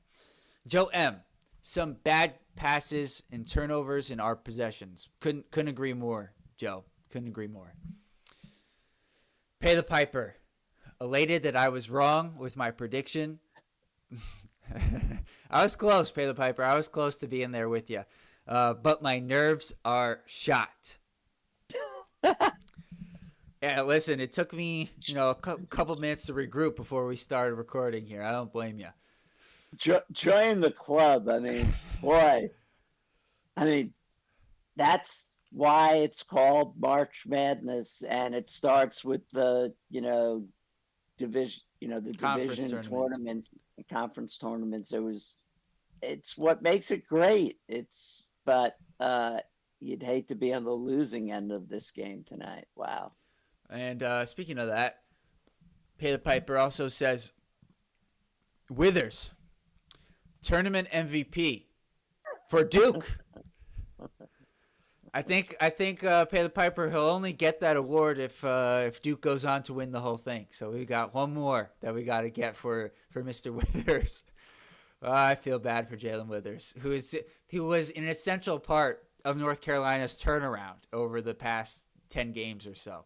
Joe M., some bad passes and turnovers in our possessions. Couldn't agree more, Joe. Couldn't agree more. Pay the Piper. Elated that I was wrong with my prediction. I was close, Pay the Piper. I was close to being there with you. But my nerves are shot. Yeah, listen, it took me, a couple minutes to regroup before we started recording here. I don't blame you. Join the club. I mean, boy. I mean, that's why it's called March Madness, and it starts with the, division, the division tournaments, conference tournaments. It's what makes it great. But you'd hate to be on the losing end of this game tonight. Wow. And speaking of that, Pay the Piper also says, Withers, tournament MVP for Duke. I think Pay the Piper, he'll only get that award if Duke goes on to win the whole thing. So we got one more that we got to get for Mr. Withers. I feel bad for Jalen Withers, who was an essential part of North Carolina's turnaround over the past 10 games or so.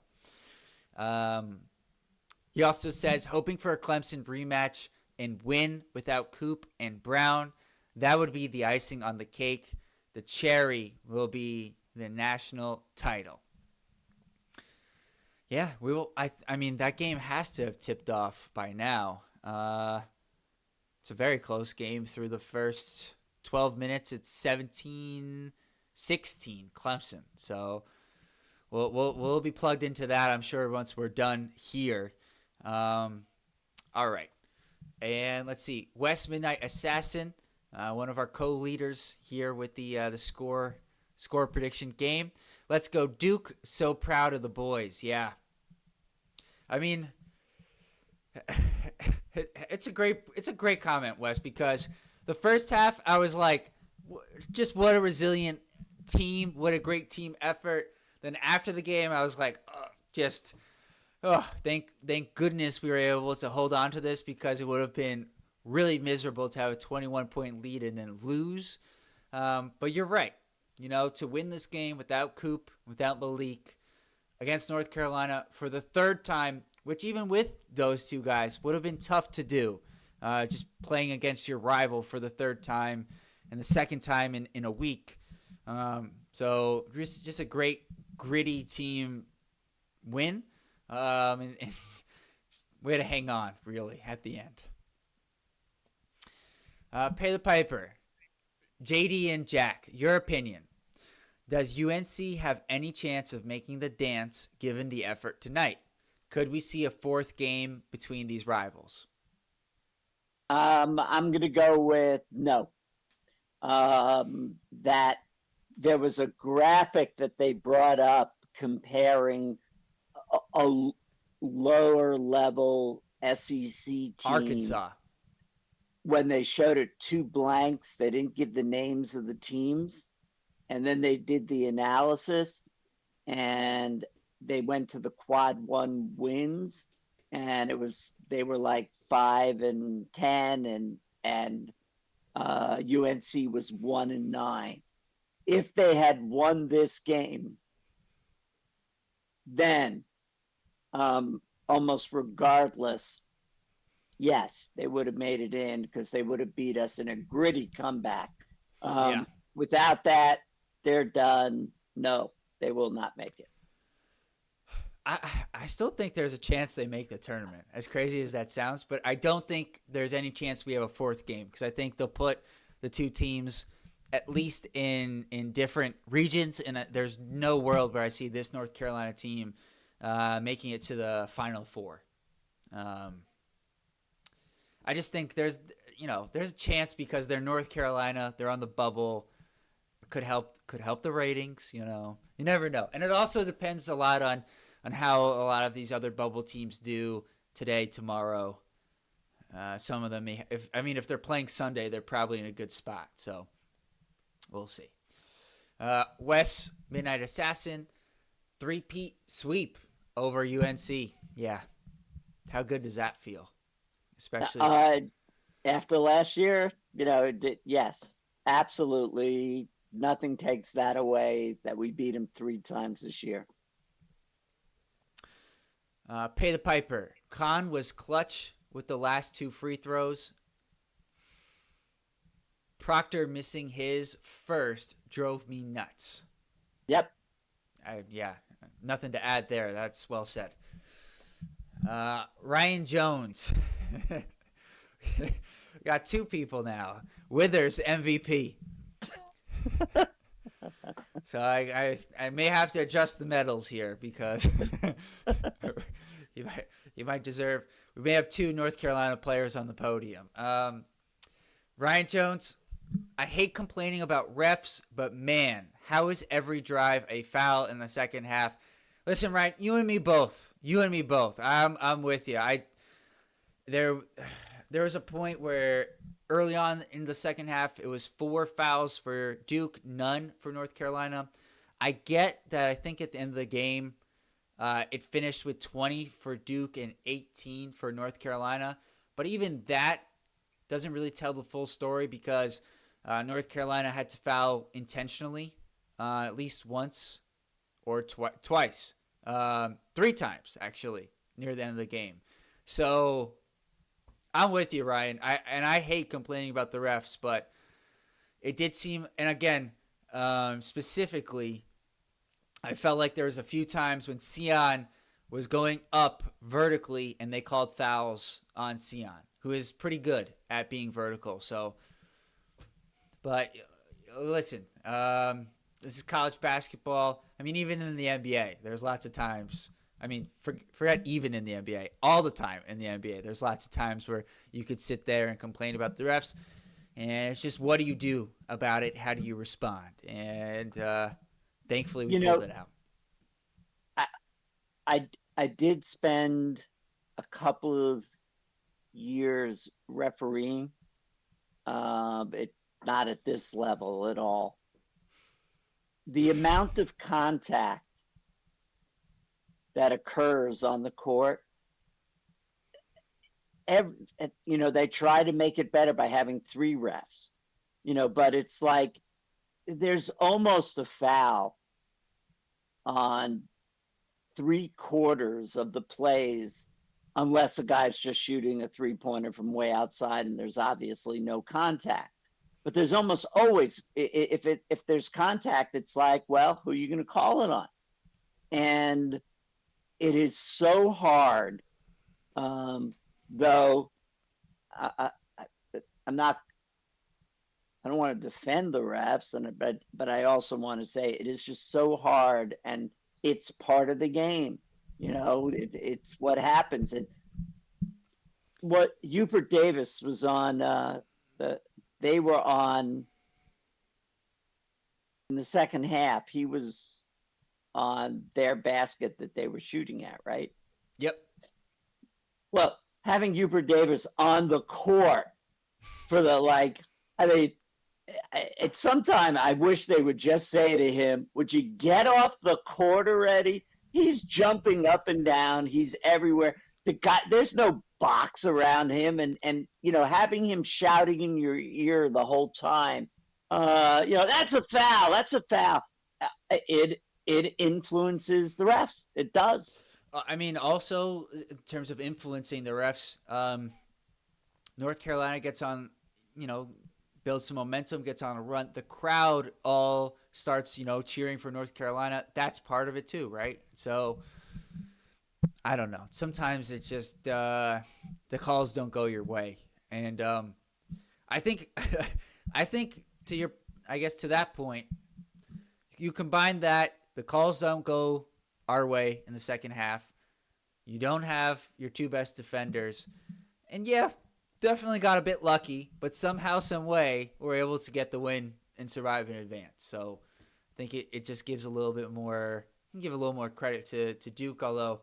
He also says, hoping for a Clemson rematch and win without Coop and Brown. That would be the icing on the cake. The cherry will be the national title. Yeah, we will. I mean, that game has to have tipped off by now. It's a very close game through the first 12 minutes. It's 17-16 Clemson. So we'll be plugged into that, I'm sure, once we're done here. All right. And let's see. West Midnight Assassin, one of our co-leaders here with the score prediction game. Let's go Duke. So proud of the boys. Yeah. I mean, it's a great comment, Wes, because the first half I was like, just what a resilient team, what a great team effort. Then after the game, I was like, thank goodness we were able to hold on to this, because it would have been really miserable to have a 21-point lead and then lose. But you're right. To win this game without Coop, without Malik, against North Carolina for the third time, which even with those two guys would have been tough to do, just playing against your rival for the third time and the second time in a week. So just a great, gritty team win. And way to hang on, really, at the end. Pay the piper. JD and Jack, your opinion. Does UNC have any chance of making the dance given the effort tonight? Could we see a fourth game between these rivals? I'm going to go with no. That there was a graphic that they brought up comparing a lower level SEC team. Arkansas. When they showed it two blanks, they didn't give the names of the teams. And then they did the analysis and they went to the quad 1 wins, and they were like 5-10 and UNC was 1-9. If they had won this game, then almost regardless, yes, they would have made it in because they would have beat us in a gritty comeback. Without that, they're done. No, they will not make it. I still think there's a chance they make the tournament, as crazy as that sounds, but I don't think there's any chance we have a fourth game because I think they'll put the two teams at least in different regions, and there's no world where I see this North Carolina team making it to the Final Four. I just think there's a chance because they're North Carolina, they're on the bubble, could help the ratings. You never know, and it also depends a lot on how a lot of these other bubble teams do today, tomorrow. Some of them if they're playing Sunday, they're probably in a good spot. So we'll see. Wes, Midnight Assassin, 3-peat sweep over UNC. Yeah. How good does that feel? Especially after last year, yes, absolutely. Nothing takes that away that we beat them 3 times this year. Pay the piper. Khan was clutch with the last 2 free throws. Proctor missing his first drove me nuts. Yep. Nothing to add there. That's well said. Ryan Jones. Got 2 people now. Withers MVP. So I may have to adjust the medals here because you might deserve. We may have 2 North Carolina players on the podium. Ryan Jones, I hate complaining about refs, but man, how is every drive a foul in the second half? Listen, Ryan, you and me both. I'm with you. There was a point where early on in the second half, it was 4 fouls for Duke, none for North Carolina. I get that. I think at the end of the game, it finished with 20 for Duke and 18 for North Carolina. But even that doesn't really tell the full story because North Carolina had to foul intentionally at least once or twice. 3 times, actually, near the end of the game. So I'm with you, Ryan. I hate complaining about the refs, but it did seem, and again, specifically, I felt like there was a few times when Sion was going up vertically and they called fouls on Sion, who is pretty good at being vertical. So, but listen, this is college basketball. I mean, even in the NBA, there's lots of times. I mean, forget even in the NBA, all the time in the NBA, there's lots of times where you could sit there and complain about the refs, and it's just what do you do about it? How do you respond? And thankfully, we pulled it out. I did spend a couple of years refereeing, not at this level at all. The amount of contact that occurs on the court, they try to make it better by having 3 refs, but it's like there's almost a foul on 3/4 of the plays unless a guy's just shooting a 3-pointer from way outside and there's obviously no contact. But there's almost always, if there's contact, it's like, well, who are you going to call it on? And it is so hard. Though I'm not. I don't want to defend the refs, but I also want to say it is just so hard, and it's part of the game. It's what happens. And what Hubert Davis was on, they were on in the second half. He was on their basket that they were shooting at, right? Yep. Well, having Hubert Davis on the court for it's sometime I wish they would just say to him, would you get off the court already? He's jumping up and down. He's everywhere. The guy, there's no box around him. And having him shouting in your ear the whole time, that's a foul. That's a foul. It influences the refs. It does. I mean, also in terms of influencing the refs, North Carolina gets on, builds some momentum, gets on a run. The crowd all starts, cheering for North Carolina. That's part of it too, right? So I don't know. Sometimes it's just the calls don't go your way, and I think to that point, you combine that the calls don't go our way in the second half. You don't have your two best defenders, and yeah, definitely got a bit lucky, but somehow, some way, we're able to get the win and survive in advance. So I think it just gives a little bit more, give a little more credit to Duke, although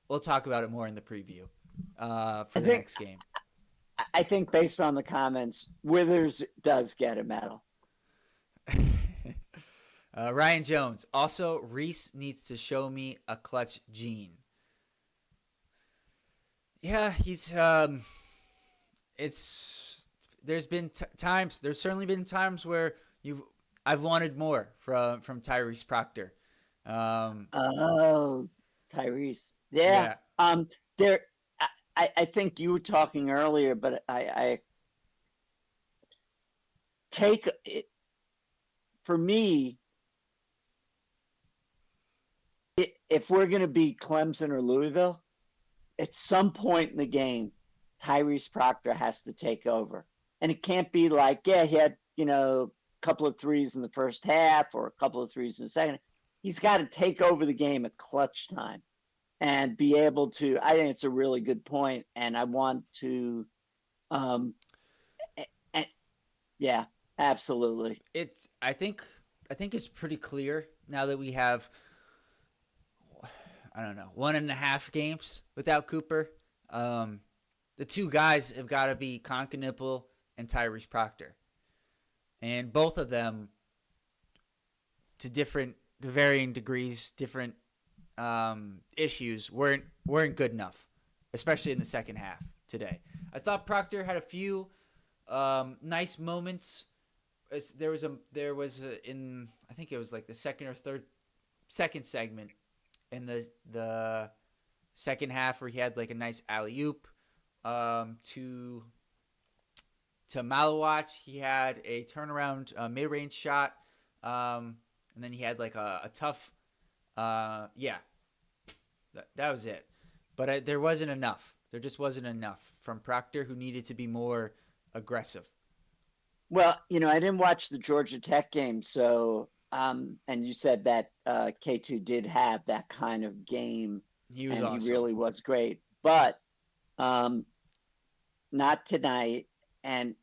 we'll talk about it more in the preview for the next game. I think based on the comments, Withers does get a medal. Ryan Jones. Also, Reese needs to show me a clutch gene. Yeah, he's there's been times, there's certainly been times where I've wanted more from Tyrese Proctor. Tyrese. Yeah. I think you were talking earlier, but I take it for me. If we're going to beat Clemson or Louisville, at some point in the game, Tyrese Proctor has to take over. And it can't be like, he had, a couple of threes in the first half or a couple of threes in the second. He's got to take over the game at clutch time and be able to. I think it's a really good point, and I want to yeah, absolutely. I think it's pretty clear now that we have 1.5 games without Cooper. The two guys have got to be Conkanipple and Tyrese Proctor. And both of them, to varying degrees, different issues, weren't good enough, especially in the second half today. I thought Proctor had a few nice moments. There was in I think it was like the second segment in the second half where he had like a nice alley-oop to Malawach. He had a turnaround mid-range shot, and then he had like a tough that was it. But there wasn't enough. There just wasn't enough from Proctor, who needed to be more aggressive. Well, I didn't watch the Georgia Tech game, so and you said that K2 did have that kind of game. He was awesome. He really was great, but not tonight. And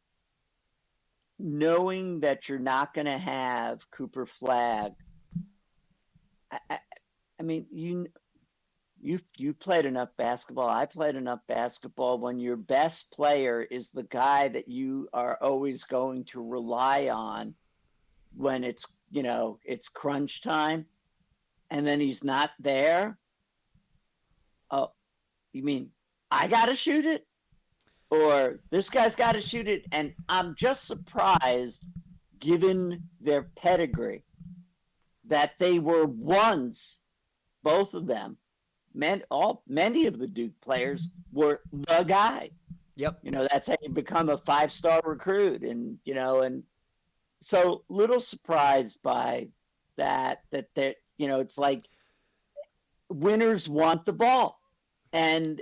knowing that you're not going to have Cooper Flagg, I mean, you played enough basketball. I played enough basketball. When your best player is the guy that you are always going to rely on when it's crunch time, and then he's not there. Oh, you mean I got to shoot it? Or this guy's got to shoot it? And I'm just surprised, given their pedigree, that they were once, both of them, many of the Duke players were the guy. Yep. That's how you become a 5-star recruit. And so little surprised by that they're, it's like winners want the ball. And,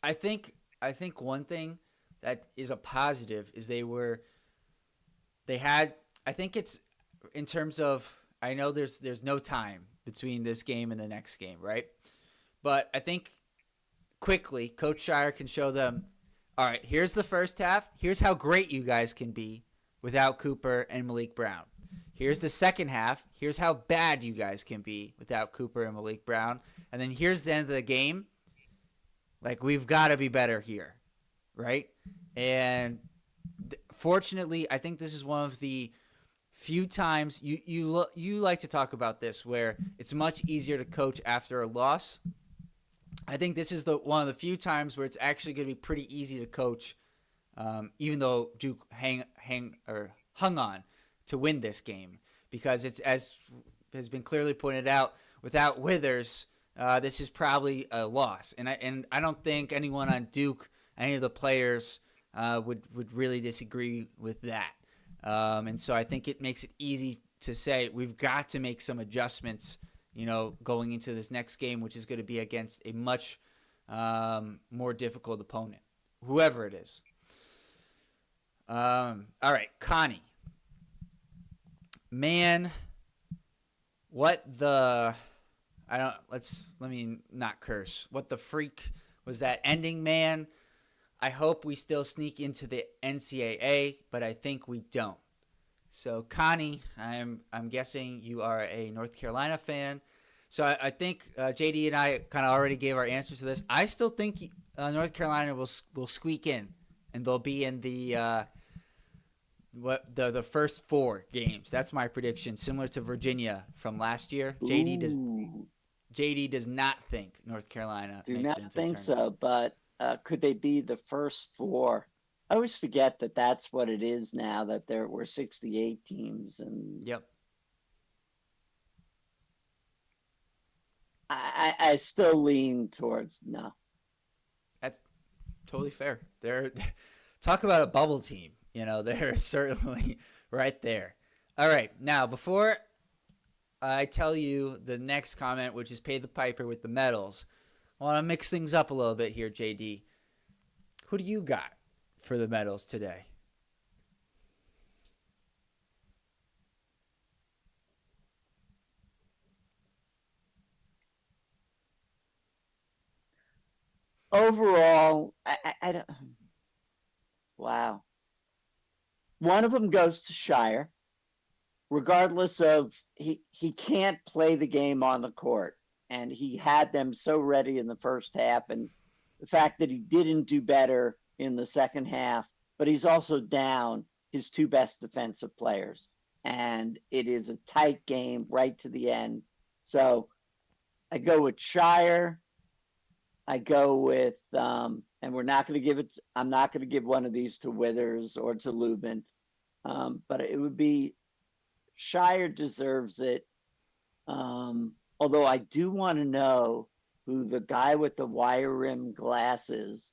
I think one thing that is a positive is they had, I think it's in terms of, I know there's no time between this game and the next game, right? But I think quickly Coach Shire can show them, all right, here's the first half. Here's how great you guys can be without Cooper and Malik Brown. Here's the second half. Here's how bad you guys can be without Cooper and Malik Brown. And then here's the end of the game. Like, we've got to be better here, right? And fortunately, I think this is one of the few times you like to talk about this where it's much easier to coach after a loss. I think this is one of the few times where it's actually going to be pretty easy to coach, even though Duke hung on to win this game, because it's, as has been clearly pointed out, without Withers, this is probably a loss. And I don't think anyone on Duke, any of the players, would really disagree with that. And so I think it makes it easy to say we've got to make some adjustments, going into this next game, which is going to be against a much more difficult opponent, whoever it is. All right, Connie. Man, let me not curse. What the freak was that ending, man? I hope we still sneak into the NCAA, but I think we don't. So, Connie, I'm guessing you are a North Carolina fan. So I think JD and I kind of already gave our answers to this. I still think North Carolina will squeak in, and they'll be in the first 4 games. That's my prediction, similar to Virginia from last year. JD does not think North Carolina do makes not it into think the so, tournament. but could they be the first 4? I always forget that that's what it is now, that there were 68 teams. And Yep. I still lean towards no. That's totally fair. Talk about a bubble team. They're certainly right there. All right. Now, before I tell you the next comment, which is pay the piper with the medals, I want to mix things up a little bit here, JD. Who do you got for the medals today? Overall, I don't. Wow. One of them goes to Shire, regardless of he can't play the game on the court, and he had them so ready in the first half, and the fact that he didn't do better in the second half, but he's also down his 2 best defensive players, and it is a tight game right to the end. So I go with Shire. I go with, and we're not going to give it. I'm not going to give one of these to Withers or to Lubin, but it would be Shire deserves it. Although I do want to know who the guy with the wire rim glasses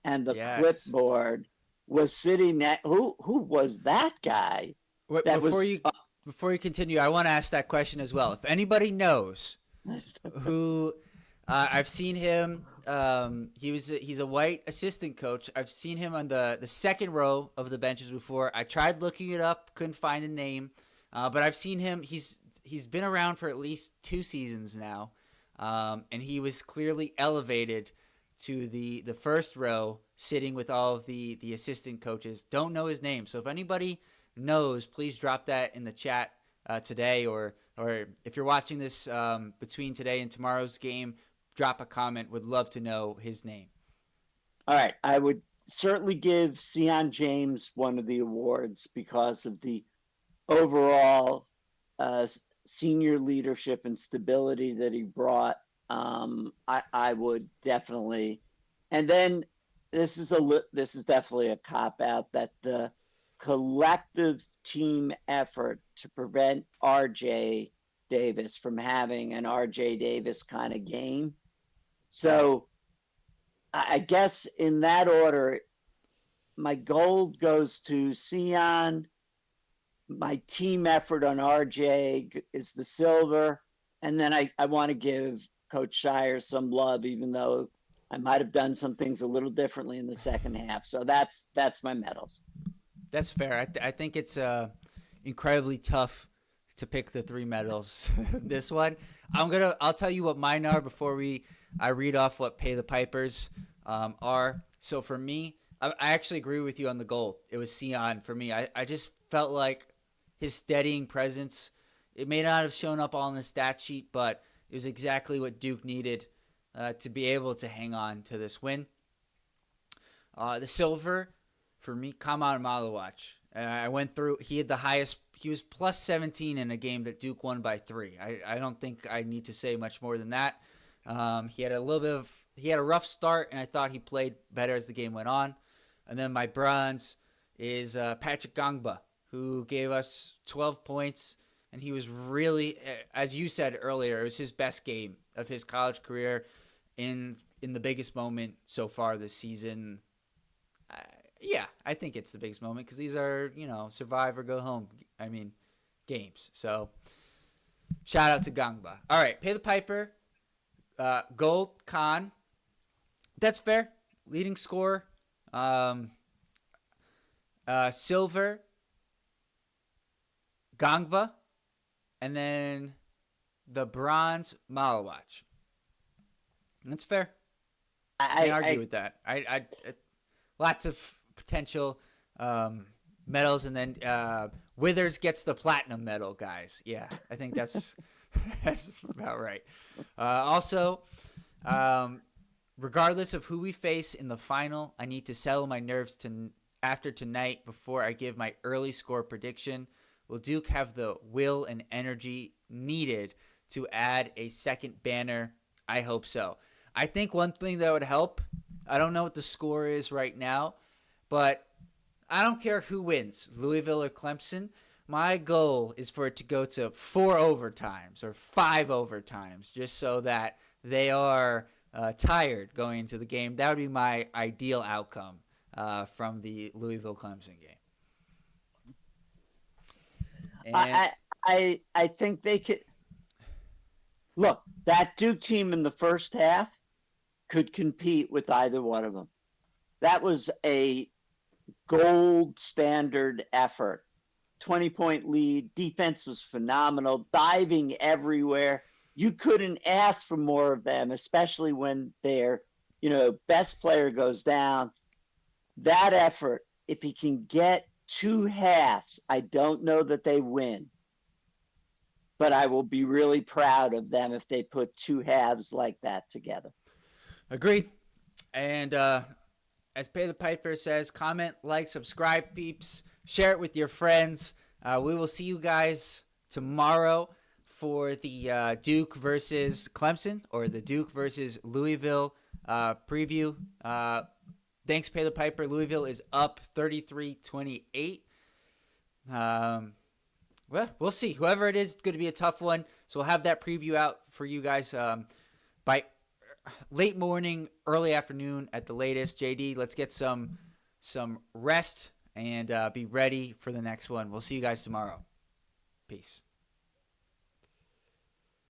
and the clipboard was sitting at. Who was that guy? Before you continue, I want to ask that question as well. If anybody knows who. I've seen him. He's a white assistant coach. I've seen him on the second row of the benches before. I tried looking it up, couldn't find a name, but I've seen him. He's been around for at least 2 seasons now, and he was clearly elevated to the first row, sitting with all of the assistant coaches. Don't know his name, so if anybody knows, please drop that in the chat today, or if you're watching this between today and tomorrow's game, drop a comment. Would love to know his name. All right. I would certainly give Sion James one of the awards because of the overall senior leadership and stability that he brought. I would definitely. And then this is definitely a cop-out, that the collective team effort to prevent RJ Davis from having an RJ Davis kind of game. So I guess in that order, my gold goes to Sion. My team effort on RJ is the silver. And then I want to give Coach Shire some love, even though I might have done some things a little differently in the second half. So that's my medals. That's fair. I think it's incredibly tough to pick the 3 medals. This one, I'll tell you what mine are before I read off what Pay the Pipers are. So for me, I actually agree with you on the goal. It was Sion for me. I just felt like his steadying presence. It may not have shown up all in the stat sheet, but it was exactly what Duke needed to be able to hang on to this win. The silver for me, Kaman Malawach. I went through. He had the highest. He was plus 17 in a game that Duke won by 3. I don't think I need to say much more than that. He had a rough start, and I thought he played better as the game went on. And then my bronze is Patrick Gangba, who gave us 12 points, and he was really, as you said earlier, it was his best game of his college career in the biggest moment so far this season. Yeah, I think it's the biggest moment because these are, survive or go home, games. So, shout out to Gangba. All right, Pay the Piper, gold, Khan. That's fair. Leading scorer. Silver, Gangba, and then the bronze, Malawach. That's fair. I argue with that. I lots of potential medals, and then Withers gets the platinum medal, guys. Yeah, I think that's that's about right. Also, regardless of who we face in the final, I need to settle my nerves after tonight before I give my early score prediction. Will Duke have the will and energy needed to add a second banner? I hope so. I think one thing that would help, I don't know what the score is right now, but I don't care who wins, Louisville or Clemson. My goal is for it to go to 4 overtimes or 5 overtimes, just so that they are tired going into the game. That would be my ideal outcome from the Louisville-Clemson game. And I think they could look, that Duke team in the first half could compete with either one of them. That was a gold standard effort. 20-point lead. Defense was phenomenal. Diving everywhere. You couldn't ask for more of them, especially when their, best player goes down. That effort, if he can get 2 halves, I don't know that they win. But I will be really proud of them if they put 2 halves like that together. Agreed. And as Pay the Piper says, comment, like, subscribe, peeps. Share it with your friends. We will see you guys tomorrow for the Duke versus Clemson or the Duke versus Louisville preview. Thanks, Pay the Piper. Louisville is up 33-28. Well, we'll see. Whoever it is, it's going to be a tough one. So we'll have that preview out for you guys by late morning, early afternoon at the latest. JD, let's get some rest and be ready for the next one. We'll see you guys tomorrow. Peace.